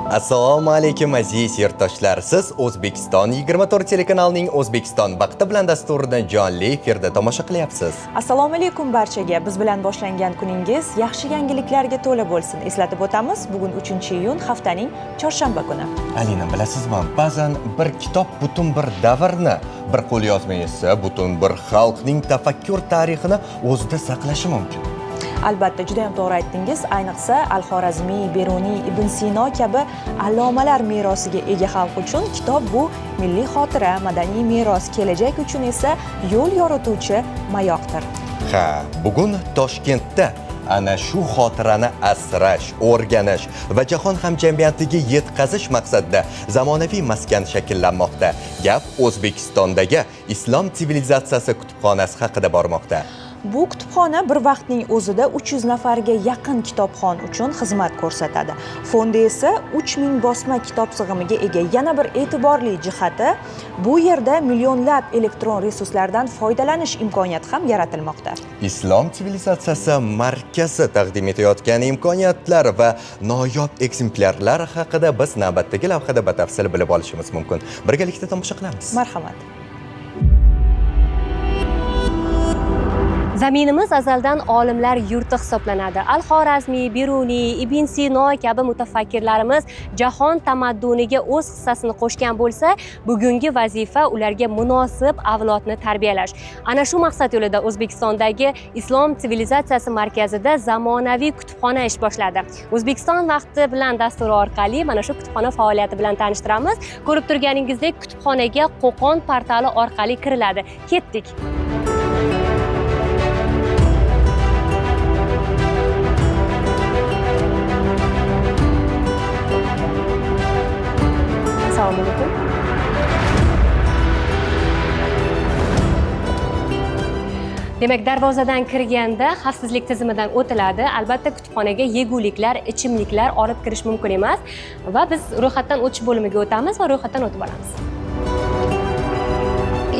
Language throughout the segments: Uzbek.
Assalomu alaykum aziz yurtdoshlar. Siz O'zbekiston 24 telekanalining O'zbekiston vaqti bilan dasturini jonli efirda tomosha qilyapsiz. Assalomu alaykum barchaga. Biz bilan boshlangan kuningiz yaxshi yangiliklarga to'la bo'lsin. Eslatib o'tamiz, bugun 3-iyun haftaning chorshanba kuni. Alina, bilasizmi, ba'zan bir kitob butun bir davrni, bir qo'lyozma esa butun bir xalqning tafakkur tarixini o'zida saqlashi mumkin. Albatta, juda ham to'g'ri aytdingiz. Ayniqsa Al-Xorazmiy, Beruniy, Ibn Sino kabi allomalar merosiga ega xalq uchun kitob bu milliy xotira, madaniy meros, kelajak uchun esa yo'l yorituvchi mayoqdir. Ha, bugun Toshkentda ana shu xotirani asrash, o'rganish va jahon hamjamiyatiga yetkazish maqsadida zamonaviy maskan shakllanmoqda. Gap O'zbekistondagi Islom sivilizatsiyasi kutubxonasi haqida bormoqda. Bu kutubxona bir vaqtning o'zida 300 nafarga yaqin kitobxon uchun xizmat ko'rsatadi. Fonda esa 3000 bosma kitob sig'imiga ega. Yana bir e'tiborli jihati, bu yerda millionlab elektron resurslardan foydalanish imkoniyati ham yaratilmoqda. Islom sivilizatsiyasi markazi taqdim etayotgan imkoniyatlar va noyob ekzemplyarlar haqida biz navbatdagi lavhada batafsil bilib olishimiz mumkin. Birgalikda tomosha qilamiz. Marhamat. Zaminimiz azaldan olimlar yurti hisoblanadi. Al-Xorazmiy, Beruniy, Ibn Sino kabi mutafakkirlarimiz jahon tamadduniga o'z hissasini qo'shgan bo'lsa, bugungi vazifa ularga munosib avlodni tarbiyalash. Ana shu maqsad yo'lida O'zbekistondagi Islom sivilizatsiyasi markazida zamonaviy kutubxona ish boshladi. O'zbekiston vaqti bilan dasturi orqali mana shu kutubxona faoliyati bilan tanishtiramiz. Ko'rib turganingizdek, kutubxonaga Qo'qon portali orqali kiriladi. Ketdik. Assalomu alaykum. Demak, darvozadan kirganda xavfsizlik tizimidan o'tiladi. Albatta, kutubxonaga yeguliklar, ichimliklar olib kirish mumkin emas va biz ro'yxatdan o'tish bo'limiga o'tamiz va ro'yxatdan o'tib olamiz.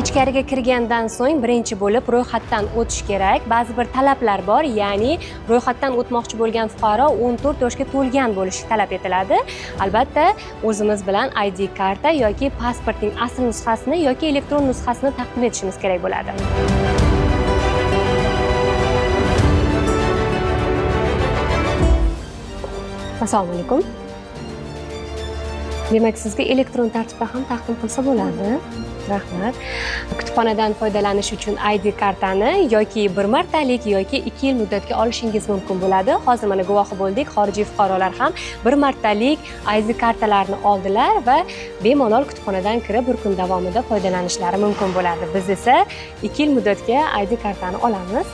Ichkariga kirgandan so'ng birinchi bo'lib ro'yxatdan o'tish kerak. Ba'zi bir talablar bor, ya'ni ro'yxatdan o'tmoqchi bo'lgan fuqaro 14 yoshga to'lgan bo'lishi talab etiladi. Albatta, o'zimiz bilan ID karta yoki pasportning asl nusxasini yoki elektron nusxasini taqdim etishimiz kerak bo'ladi. Assalomu alaykum. Demak, sizga elektron tartibda ham taqdim qilsa bo'ladi. Rahmat. Kutubxonadan foydalanish uchun ID kartani yoki bir martalik yoki 2 yil muddatga olishingiz mumkin bo'ladi. Hozir mana guvohi bo'ldik, xorijiy fuqarolar ham bir martalik ID kartalarni oldilar va bemalol kutubxonadan kirib bir kun davomida foydalanishlari mumkin bo'ladi. Biz esa 2 yil muddatga ID kartani olamiz.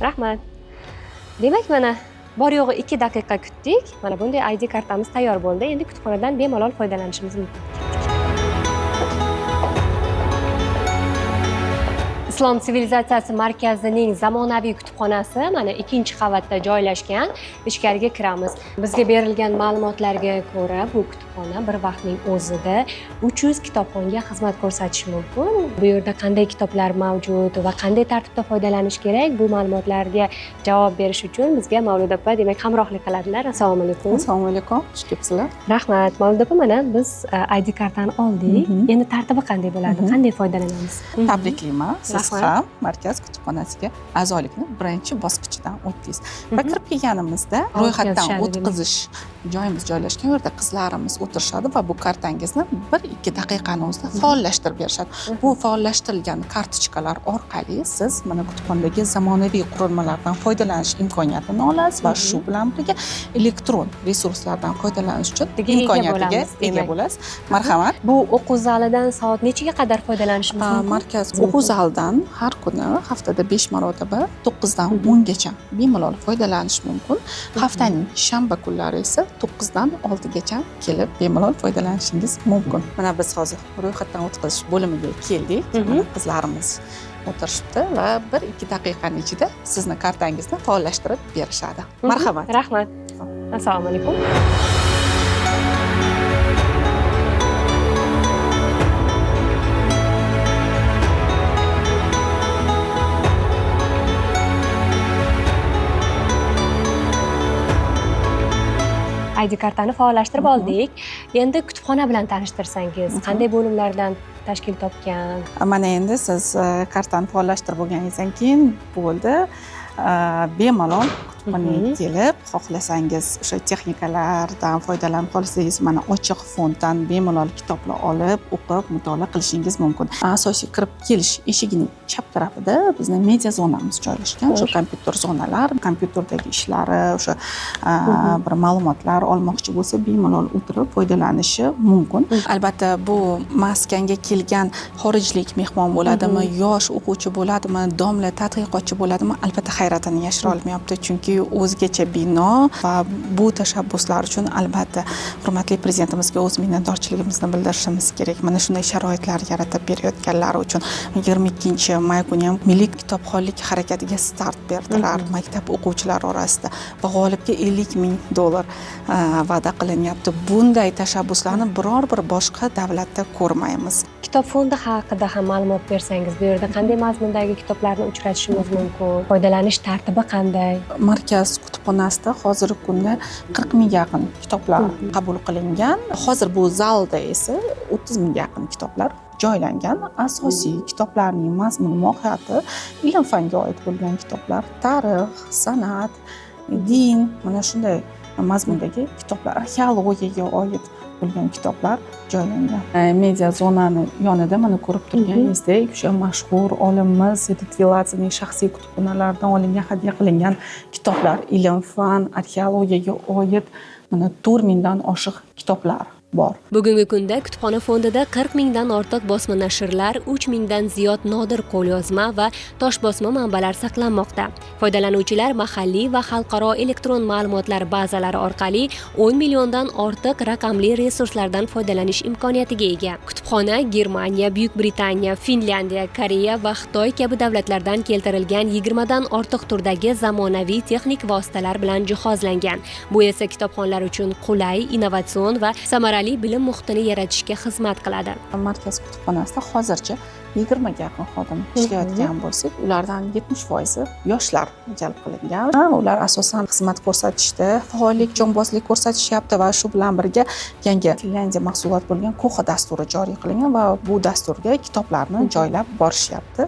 Rahmat. Demak, mana bor yo'g'i 2 daqiqa kutdik. Mana bunday ID kartamiz tayyor bo'ldi. Endi kutubxonadan bemalol foydalanishimiz mumkin. Islom sivilizatsiyasi markazining zamonaviy kutubxonasi mana 2-qavatda joylashgan. Ichkariga kiramiz. Bizga berilgan ma'lumotlarga ko'ra, bu kutubxona bir vaqtning o'zida 300 kitobxonga xizmat ko'rsatishi mumkin. Bu yerda qanday kitoblar mavjud va qanday tartibda foydalanish kerak, bu ma'lumotlarga javob berish uchun bizga Mavlud opa demak hamrohlik qiladilar. Assalomu alaykum. Assalomu alaykum. Xush kelibsizlar. Rahmat. Mavlud opa, mana biz ID kartani oldik. Endi tartibi qanday bo'ladi? Qanday foydalanamiz? Tabriklayman. Siz ham markaz kutubxonasiga a'zolikni birinchi bosqichidan o'tdingiz. Va kirib kelganimizda ro'yxatdan o'tkazish joyimiz joylashgan. U yerda qizlarimiz o'tirishadi va bu kartangizni 1-2 daqiqani o'zida faollashtirib berishadi. Bu faollashtirilgan kartochkalar orqali siz mana kutubxonadagi zamonaviy qurilmalardan foydalanish imkoniyatini olasiz va shu bilan birga elektron resurslardan foydalanish uchun imkoniyatiga ega bo'lasiz. Marhamat. Bu o'quv zalidan soat nechaga qadar foydalanishimiz mumkin? Markaz o'quv zalidan har kuni haftada 5 marotaba 9 dan 10 gacha bemalol foydalanish mumkin. Haftaning shanba kunlari esa 9 dan 6 gacha kelib bemalol foydalanishingiz mumkin. Mana biz hozir ro'yxatdan o'tkazish bo'limiga keldik. Qizlarimiz o'tirishibdi va 1-2 daqiqaning ichida sizni kartangizni faollashtirib berishadi. Marhamat. Rahmat. Assalomu alaykum. ID kartani faollashtirib oldik. Endi kutubxona bilan tanishtirsangiz, qanday bo'limlardan tashkil topgan? Mana endi siz kartani faollashtirib bo'lganingizdan keyin bo'ldi. Bemalol kutubxonaga kelib, xohlasangiz o'sha texnikalardan foydalanib qolsangiz, mana ochiq fontdan bemalol kitoblar olib, o'qib, mutolaa qilishingiz mumkin. Asosiy kirib kelish eshigining chap tarafida bizning media zonamiz joylashgan. O'sha kompyuter zonalar, kompyuterdagi ishlari, o'sha bir ma'lumotlar olmoqchi bo'lsa, bemalol o'tirib foydalanishi mumkin. Albatta, bu maskanga kelgan xorijlik mehmon bo'ladimi, yosh o'quvchi bo'ladimi, domla tadqiqotchi bo'ladimi, albatta hayratini yashira olmayapti, chunki o'zgacha bino va bu tashabbuslar uchun albatta hurmatli prezidentimizga o'z minnatdorchiligimizni bildirishimiz kerak. Mana shunday sharoitlar yaratib berayotganlari uchun 22-may kuni ham milliy kitobxonlik harakatiga start berdilar maktab o'quvchilari orasida va g'olibga $50,000 va'da qilinyapti. Bunday tashabbuslarni biror bir boshqa davlatda ko'rmaymiz. Kitob fondi haqida ham ma'lumot bersangiz, bu yerda qanday mazmundagi kitoblarni uchratishimiz mumkin? Foydalanish tartibi qanday? Markaz kutubxonasida hozirgi kunda 40 ming yaqin kitoblar qabul qilingan. Hozir bu zalda esa 30 ming yaqin kitoblar joylangan. Asosiy kitoblarning mazmun mohiyati ilm fanga oid bo'lgan kitoblar, tarix, san'at, din, mana shunday mazmundagi kitoblar, arxeologiyaga oid bo'lgan kitoblar joylangan. Media zonani yonida mana ko'rib turganingizdek, o'sha mashhur olimimiz Edith Viladzening shaxsiy kutubxonalaridan olingan, hadya qilingan kitoblar, ilm, fan, arxeologiyaga oid mana 4 mingdan oshiq kitoblar bor. Bugungi kunda kutubxona fondida 40 mingdan ortiq bosma nashrlar, 3 mingdan ziyod nodir qo'lyozma va tosh bosma manbalar saqlanmoqda. Foydalanuvchilar mahalliy va xalqaro elektron ma'lumotlar bazalari orqali 10 milliondan ortiq raqamli resurslardan foydalanish imkoniyatiga ega. Kutubxona Germaniya, Buyuk Britaniya, Finlyandiya, Koreya va Xitoy kabi davlatlardan keltirilgan 20 dan ortiq turdagi zamonaviy texnik vositalar bilan jihozlangan. Bu esa kitobxonlar uchun qulay, innovatsion va samarali bilim muhitini yaratishga xizmat qiladi. Markaz kutubxonasida hozircha 20 ga yaqin xodim ishlayotgan bo'lsak, ulardan 70% yoshlar jalb qilingan. Ular asosan xizmat ko'rsatishda faollik, jonbozlik ko'rsatishyapti va shu bilan birga yangi Finlyandiya mahsulot bo'lgan Koxa dasturi joriy qilingan va bu dasturga kitoblarni joylab borishyapti.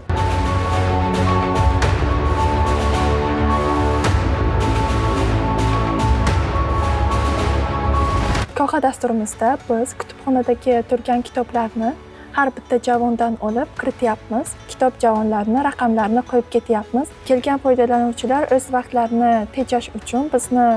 Koxa dasturimizda biz kutubxonadagi turgan kitoblarni har bitta javondan olib kirityapmiz. Kitob javonlarini, raqamlarni qo'yib ketyapmiz. Kelgan foydalanuvchilar o'z vaqtlarini tejash uchun bizni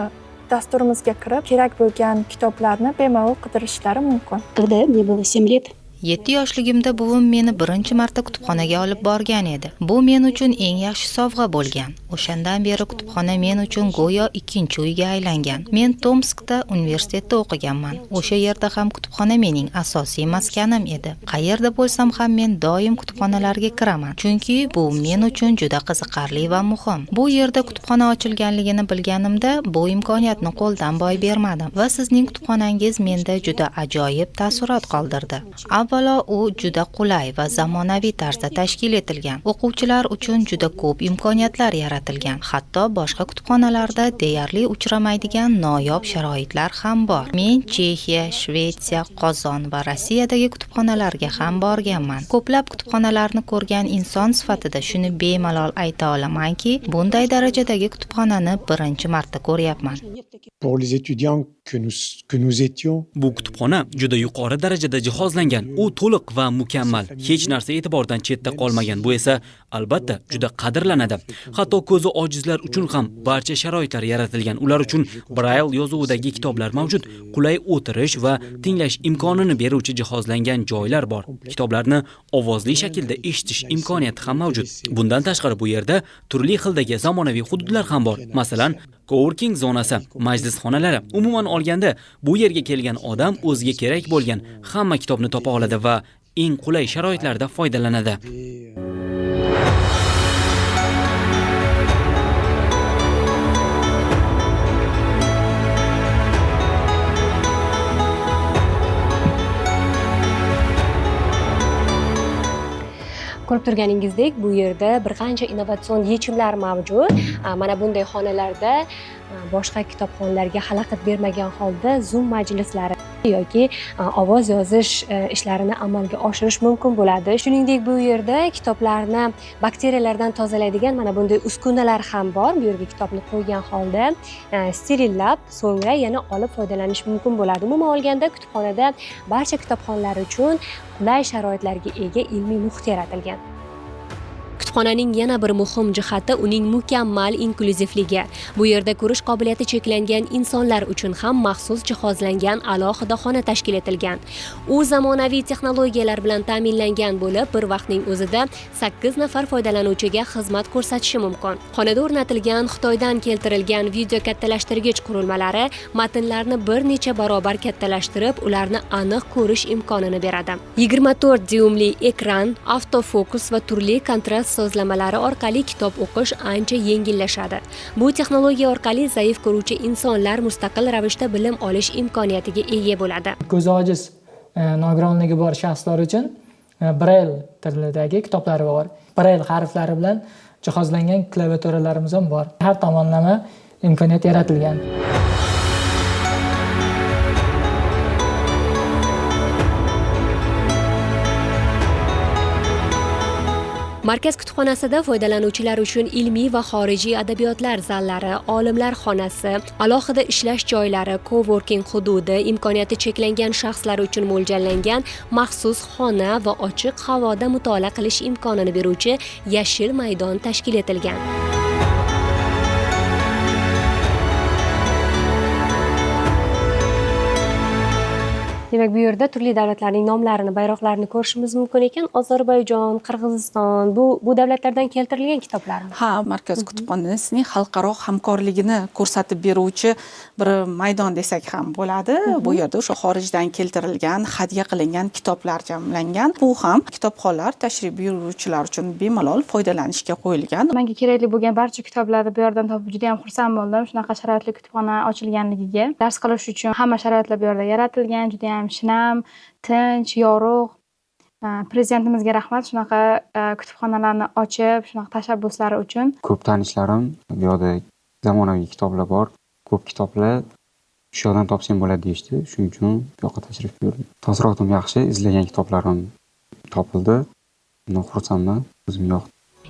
dasturimizga kirib, kerak bo'lgan kitoblarni bemalol qidirishlari mumkin. Когда мне было 7 лет, 7 yoshligimda buvim meni birinchi marta kutubxonaga olib borgan edi. Bu men uchun eng yaxshi sovg'a bo'lgan. O'shandan beri kutubxona men uchun go'yo ikkinchi uyga aylangan. Men Tomskda universitetda o'qiganman. O'sha yerda ham kutubxona mening asosiy maskanim edi. Qayerda bo'lsam ham men doim kutubxonalarga kiraman, chunki bu men uchun juda qiziqarli va muhim. Bu yerda kutubxona ochilganligini bilganimda bu imkoniyatni qo'ldan boy bermadim va sizning kutubxonangiz menda juda ajoyib taassurot qoldirdi. Avvalo, u juda qulay va zamonaviy tarzda tashkil etilgan. O'quvchilar uchun juda ko'p imkoniyatlar yaratilgan. Hatto boshqa kutubxonalarda deyarli uchramaydigan noyob sharoitlar ham bor. Men Chexiya, Shvetsiya, Qozon va Rossiyadagi kutubxonalarga ham borganman. Ko'plab kutubxonalarni ko'rgan inson sifatida shuni bemalol ayta olamanki, bunday darajadagi kutubxonani birinchi marta ko'ryapman. Pour les étudiants que nous étions, bu kutubxona juda yuqori darajada jihozlangan. U to'liq va mukammal. Hech narsa e'tibordan chetda qolmagan. Bu esa albatta juda qadrlanadi. Hatto ko'zi ojizlar uchun ham barcha sharoitlar yaratilgan. Ular uchun Braille yozuvidagi kitoblar mavjud. Qulay o'tirish va tinglash imkonini beruvchi jihozlangan joylar bor. Kitoblarni ovozli shaklda eshitish imkoniyati ham mavjud. Bundan tashqari bu yerda turli xildagi zamonaviy hududlar ham bor. Masalan, coworking zonasi, majlis xonalari. Umuman olganda, bu yerga kelgan odam o'ziga kerak bo'lgan hamma kitobni topa oladi va eng qulay sharoitlarda foydalanadi. Ko'rib turganingizdek, bu yerda bir qancha innovatsion yechimlar mavjud. Mana bunday xonalarda boshqa kitobxonlarga xalaqit bermagan holda Zoom majlislari yoki ovoz yozish ishlarini amalga oshirish mumkin bo'ladi. Shuningdek, bu yerda kitoblarni bakteriyalardan tozalaydigan mana bunday uskunalar ham bor. Bu yerga kitobni qo'ygan holda sterillab, so'ngra yana olib foydalanish mumkin bo'ladi. Umuman olganda, kutubxonada barcha kitobxonlar uchun qulay sharoitlarga ega ilmiy muhit yaratilgan. Kutubxonaning yana bir muhim jihati uning mukammal inkluzivligi. Bu yerda ko'rish qobiliyati cheklangan insonlar uchun ham maxsus jihozlangan alohida xona tashkil etilgan. U zamonaviy texnologiyalar bilan ta'minlangan bo'lib, bir vaqtning o'zida 8 nafar foydalanuvchiga xizmat ko'rsatishi mumkin. Xonada o'rnatilgan Xitoydan keltirilgan video kattalashtirgich qurilmalari matnlarni bir necha barobar kattalashtirib, ularni aniq ko'rish imkonini beradi. 24 dyumli ekran, avtofokus va turli kontrast sozlamalari orqali kitob o'qish ancha yengillashadi. Bu texnologiya orqali zaif ko'ruvchi insonlar mustaqil ravishda bilim olish imkoniyatiga ega bo'ladi. Ko'zi ojiz, nogironligi bor shaxslar uchun Brail tilidagi kitoblar bor. Brail harflari bilan jihozlangan klaviaturalarimiz ham bor. Har tomonlama imkoniyat yaratilgan. Markaz kutubxonasida foydalanuvchilar uchun ilmiy va xorijiy adabiyotlar zallari, olimlar xonasi, alohida ishlash joylari, coworking hududi, imkoniyati cheklangan shaxslar uchun mo'ljallangan maxsus xona va ochiq havoda mutolaa qilish imkonini beruvchi yashil maydon tashkil etilgan. Demak, bu yerda turli davlatlarning nomlarini, bayroqlarini ko'rishimiz mumkin ekan. Ozarbayjon, Qirg'iziston, bu davlatlardan keltirilgan kitoblarmi? Ha, Markaz kutubxonasining xalqaro hamkorligini ko'rsatib beruvchi bir maydon desak ham bo'ladi. Bu yerda o'sha xorijdan keltirilgan, hadya qilingan kitoblar jamlangan. Bu ham kitobxonlar, tashrif buyuruvchilar uchun bemalol foydalanishga qo'yilgan. Menga kerakli bo'lgan barcha kitoblarni bu yerdan topib juda ham xursand bo'ldim. Shunaqa sharoitli kutubxona ochilganligiga. Dars qilish uchun hamma sharoitlar bu yerda yaratilgan, juda ham shinam, tinch, yorug'. Prezidentimizga rahmat, shunaqa kutubxonalarni ochib, shunaqa tashabbuslari uchun. Ko'p tanishlarim bu yerda zamonaviy kitoblar bor. Ko'p kitoblar shu yerdan topsam bo'ladi deyishdi. Shuning uchun bu yoqqa tashrif buyurdim. Taassurotim yaxshi, izlagan kitoblarim topildi. Bundan xursandman, o'zim yoqdi.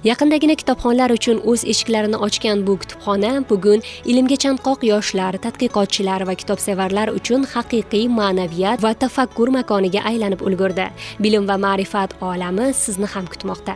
Yaqindagina kitobxonlar uchun o'z eshiklarini ochgan bu kutubxona bugun ilmga chanqoq yoshlar, tadqiqotchilar va kitobsevarlar uchun haqiqiy ma'naviyat va tafakkur makoniga aylanib ulgurdi. Bilim va ma'rifat olami sizni ham kutmoqda.